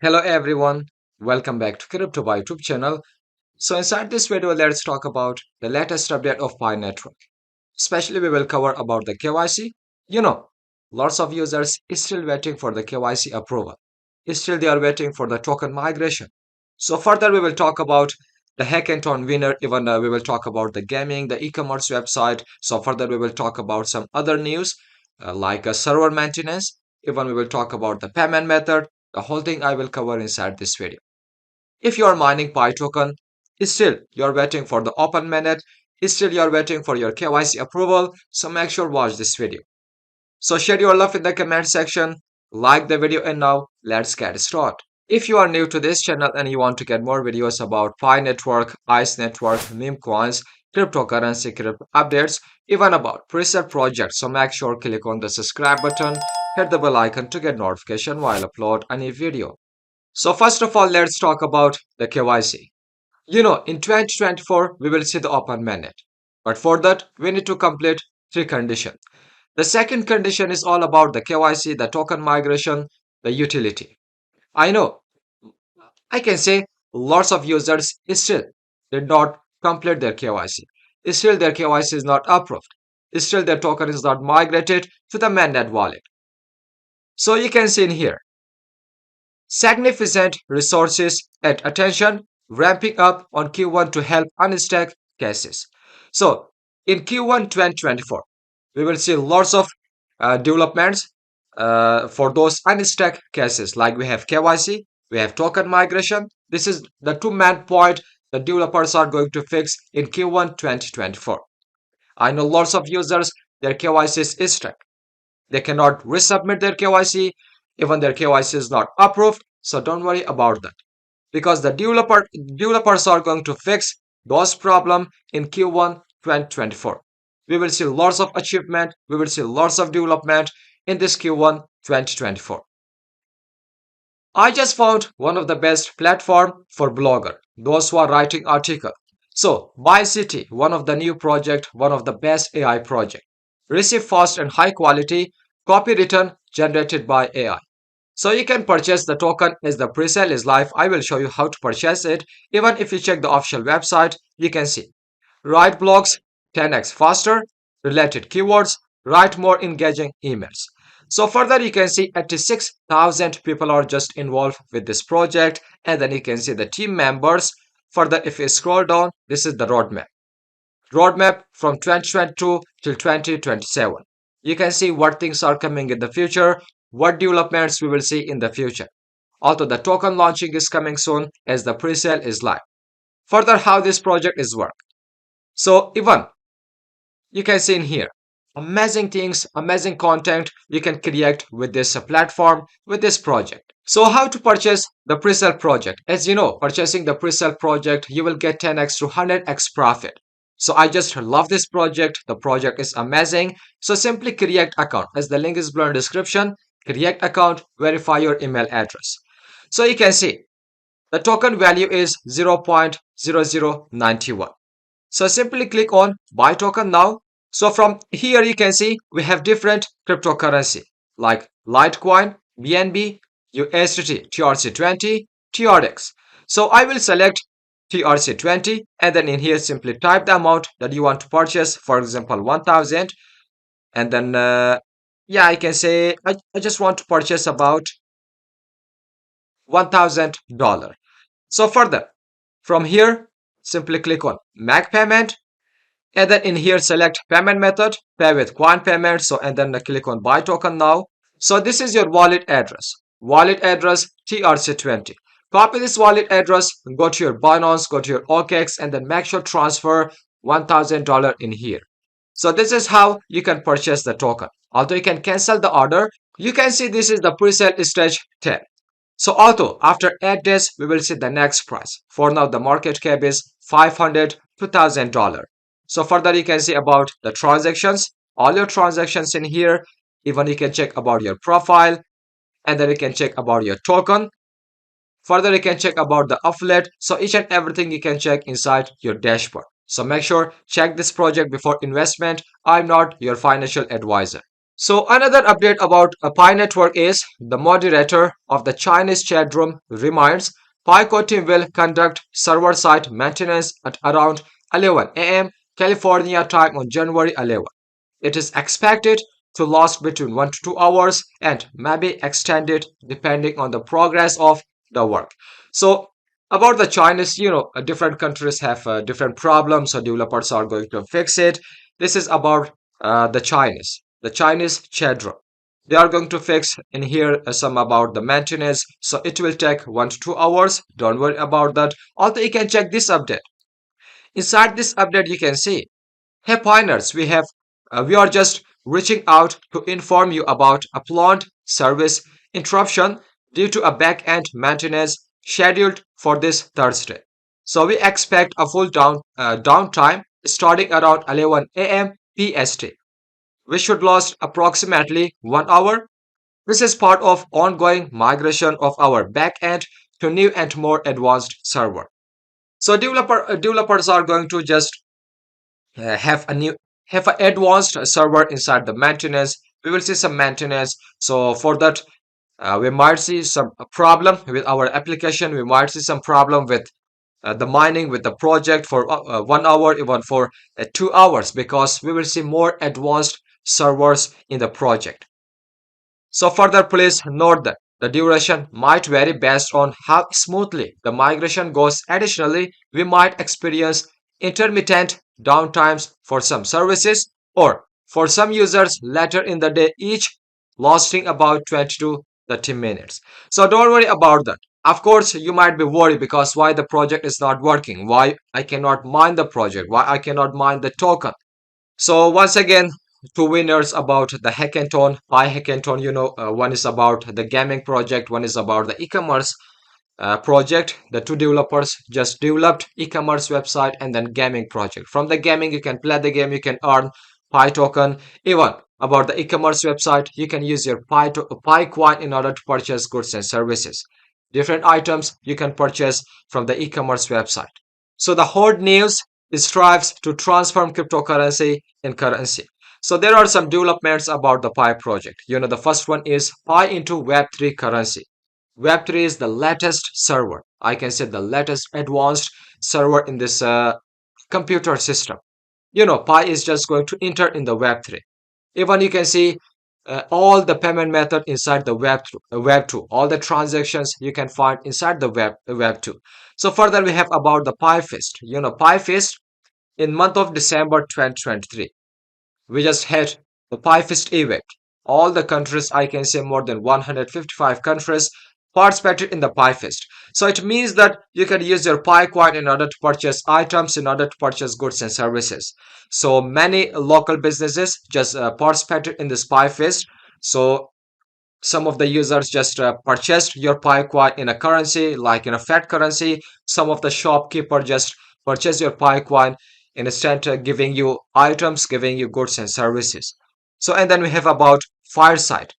Hello everyone, welcome back to Crypto by YouTube channel. So inside this video, let's talk about the latest update of Pi Network. Especially we will cover about the KYC. You know, lots of users is still waiting for the KYC approval. Still they are waiting for the token migration. So further we will talk about the hackathon winner, even we will talk about the gaming, the e-commerce website. So further we will talk about some other news like a server maintenance. Even we will talk about the payment method. The whole thing I will cover inside this video. If you are mining Pi token, still you're waiting for the open mainnet, still you're waiting for your KYC approval, so make sure watch this video. So share your love in the comment section, like the video, and now let's get started. If you are new to this channel and you want to get more videos about Pi Network, ICE Network, meme coins, cryptocurrency, crypto updates, even about preset projects, so make sure click on the subscribe button, hit the bell icon to get notification while I upload a new video. So first of all, let's talk about the KYC. In 2024, we will see the open mainnet. But for that, we need to complete three conditions. The second condition is all about the KYC, the token migration, the utility. I know, I can say lots of users still did not complete their KYC. Still their KYC is not approved. Still their token is not migrated to the mainnet wallet. So you can see in here, significant resources and attention ramping up on Q1 to help unstack cases. So in Q1 2024, we will see lots of developments for those unstacked cases. Like we have KYC, we have token migration. This is the two main point the developers are going to fix in Q1 2024. I know lots of users, their KYC is stuck. They cannot resubmit their KYC, even their KYC is not approved. So don't worry about that because the developers are going to fix those problems in Q1 2024. We will see lots of achievement, we will see lots of development in this Q1 2024. I just found one of the best platform for blogger, those who are writing article. So Bycity, one of the new project, one of the best AI project. Receive fast and high quality copy written generated by AI. So you can purchase the token as the pre-sale is live. I will show you how to purchase it. Even if you check the official website, you can see. Write blogs 10x faster, related keywords, write more engaging emails. So further you can see 86,000 people are just involved with this project, and then you can see the team members. Further, if you scroll down, this is the roadmap. Roadmap from 2022 till 2027. You can see what things are coming in the future, what developments we will see in the future. Although the token launching is coming soon as the pre-sale is live. Further, how this project is work. So even you can see in here, amazing things, amazing content you can create with this platform, with this project. So how to purchase the pre-sale project? As you know, purchasing the pre-sale project, you will get 10x to 100x profit. So I just love this project. The project is amazing. So simply create account, as the link is below in description. Create account, verify your email address. So you can see the token value is 0.0091. So simply click on buy token now. So from here you can see we have different cryptocurrency like Litecoin, BNB, USDT, TRC20, TRX. So I will select TRC20 and then in here simply type the amount that you want to purchase, for example 1000, and then yeah, I can say I just want to purchase about $1,000. So further from here simply click on make payment, and then in here select payment method, pay with coin payment. So and then click on buy token now. So this is your wallet address TRC20. Copy this wallet address, go to your Binance, go to your OKX, and then make sure transfer $1,000 in here. So this is how you can purchase the token. Although you can cancel the order, you can see this is the pre-sale stage 10. So although after 8 days, we will see the next price. For now, the market cap is $500 to $1,000. So further, you can see about the transactions, all your transactions in here. Even you can check about your profile, and then you can check about your token. Further, you can check about the affiliate. So each and everything you can check inside your dashboard. So make sure check this project before investment. I'm not your financial advisor. So another update about a Pi network is the moderator of the Chinese chat room reminds Pico team will conduct server-side maintenance at around 11 a.m. California time on January 11. It is expected to last between 1 to 2 hours and may be extended depending on the progress of the work. So about the Chinese, different countries have different problems, so developers are going to fix it. This is about the Chinese chat room. They are going to fix in here some about the maintenance, so it will take 1 to 2 hours. Don't worry about that. Also, you can check this update. Inside this update, you can see, hey pioneers, we are just reaching out to inform you about a planned service interruption due to a back-end maintenance scheduled for this Thursday. So we expect a full downtime starting around 11 a.m. PST. We should last approximately 1 hour. This is part of ongoing migration of our back-end to new and more advanced server. So developers are going to just have a new have an advanced server inside the maintenance. We will see some maintenance, so for that we might see some problem with our application. We might see some problem with the mining with the project for 1 hour, even for 2 hours, because we will see more advanced servers in the project. So further, please note that the duration might vary based on how smoothly the migration goes. Additionally, we might experience intermittent downtimes for some services or for some users later in the day, each lasting about 20 to 30 minutes. So don't worry about that. Of course, you might be worried because why the project is not working, why I cannot mine the project, why I cannot mine the token. So once again, two winners about the hackathon, Pi hackathon. One is about the gaming project, one is about the e-commerce project. The two developers just developed e-commerce website and then gaming project. From the gaming, you can play the game, you can earn Pi token. Even about the e-commerce website, you can use your Pi coin in order to purchase goods and services. Different items you can purchase from the e-commerce website. So the horde news strives to transform cryptocurrency in currency. So there are some developments about the Pi project. The first one is Pi into Web3 currency. Web3 is the latest server. I can say the latest advanced server in this computer system. Pi is just going to enter in the Web3. Even you can see all the payment method inside the Web2. All the transactions you can find inside the Web2. So further, we have about the Pi Fest. Pi Fest in month of December 2023. We just had the Pi Fest event. All the countries, I can say more than 155 countries participated in the Pi Fest. So it means that you can use your Pi coin in order to purchase items, in order to purchase goods and services. So many local businesses just participated in this Pi Fest. So some of the users just purchased your Pi coin in a currency, like in a fiat currency. Some of the shopkeeper just purchase your Pi coin in instant, giving you items, giving you goods and services. So and then we have about Fireside.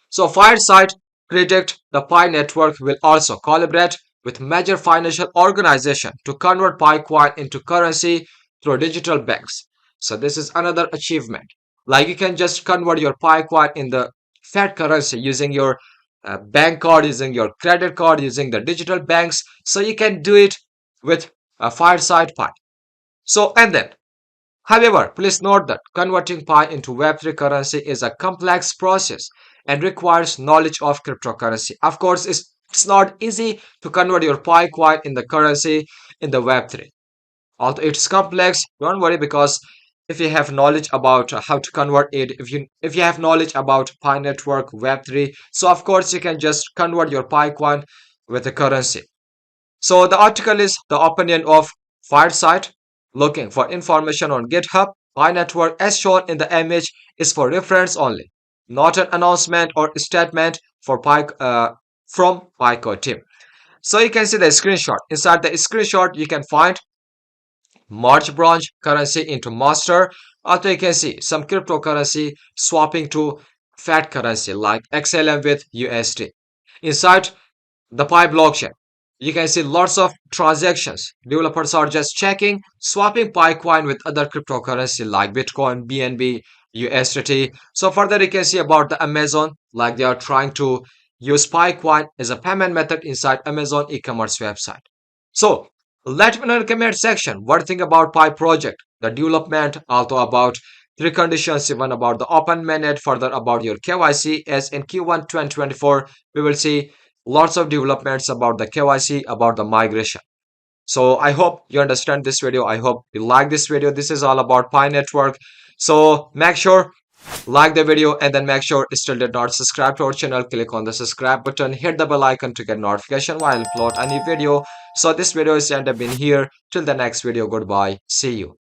So Fireside predict the Pi network will also collaborate with major financial organization to convert Pi coin into currency through digital banks. So this is another achievement. Like you can just convert your Pi coin in the fiat currency using your bank card, using your credit card, using the digital banks. So you can do it with a Fireside Pi. So and then, however, please note that converting Pi into Web3 currency is a complex process and requires knowledge of cryptocurrency. Of course, it's not easy to convert your Pi coin in the currency in the Web3. Although it's complex, don't worry, because if you have knowledge about how to convert it, if you have knowledge about Pi network Web3, so of course you can just convert your Pi coin with the currency. So the article is the opinion of Fireside. Looking for information on GitHub, Pi network as shown in the image is for reference only, not an announcement or statement for from Pico team. So you can see the screenshot. Inside the screenshot, you can find merge branch currency into master. Also, you can see some cryptocurrency swapping to fiat currency like XLM with USD. Inside the Pi blockchain, you can see lots of transactions. Developers are just checking, swapping Pi coin with other cryptocurrency like Bitcoin, BNB, USDT. So further you can see about the Amazon, like they are trying to use Coin as a payment method inside Amazon e-commerce website. So let me know in the comment section what you think about Pi project, the development, also about three conditions, even about the open mainnet, further about your KYC. As in Q1 2024, we will see lots of developments about the KYC, about the migration. So I hope you understand this video. I hope you like this video. This is all about Pi Network. So make sure like the video and then make sure still did not subscribe to our channel. Click on the subscribe button, hit the bell icon to get notification while I upload a new video. So this video is end up in here. Till the next video. Goodbye. See you.